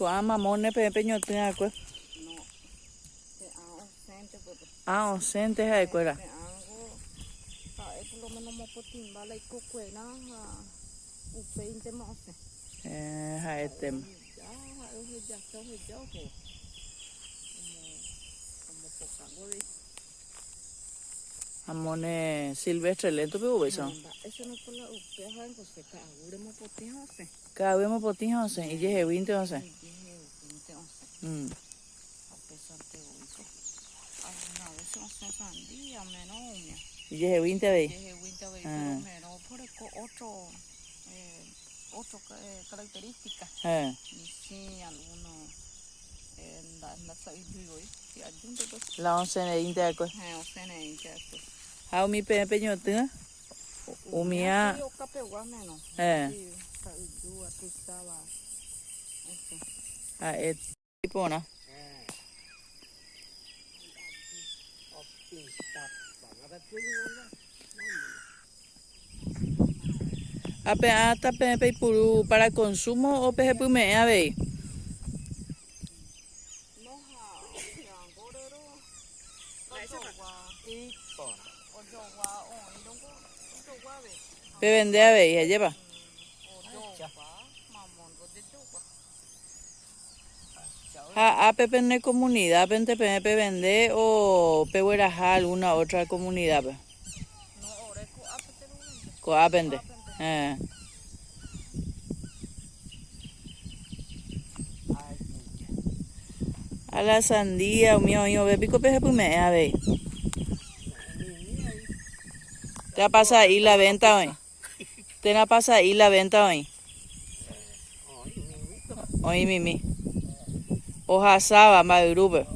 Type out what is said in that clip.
Có mamone peño tenga pues. No, te hago ausente, pues. Ah, ausente hay cuera. Te hago, por lo menos mo potín, vale, y cocuena, upeinte más. Hay tem. Ya, como poca gori. Mamone silvestre lento pero eso. Eso no por la upeja, pues que ahora mo potín, hace. Cada vez me potín once y je 20 once. A pesar de eso, alguna vez hace sandía, menos. Y je 20 ve. Que winter pero menos por otro características. Y sí, algunos en la sabiduría hoy, si ayunto pues. La once ne 20 pues. O sea, ne inter pues. How mi peño tenga? Umia. Yo capegua menos. Sí, sabiduría tú estaba. Ah, tipo na. Ape ata pepe puru para consumo o pepe pume a ver. Pe vende a ver, ya lleva. A pepe en comunidad, pente pepe vende o pehueraja alguna otra comunidad. No, ahora Co a vende. A la sandía, mío, ve pico peje pume a ver. ¿Te pasa ahí la venta hoy? ¿Te la pasa ahí la venta hoy? Hoy mimi. Hoja saba, madrube.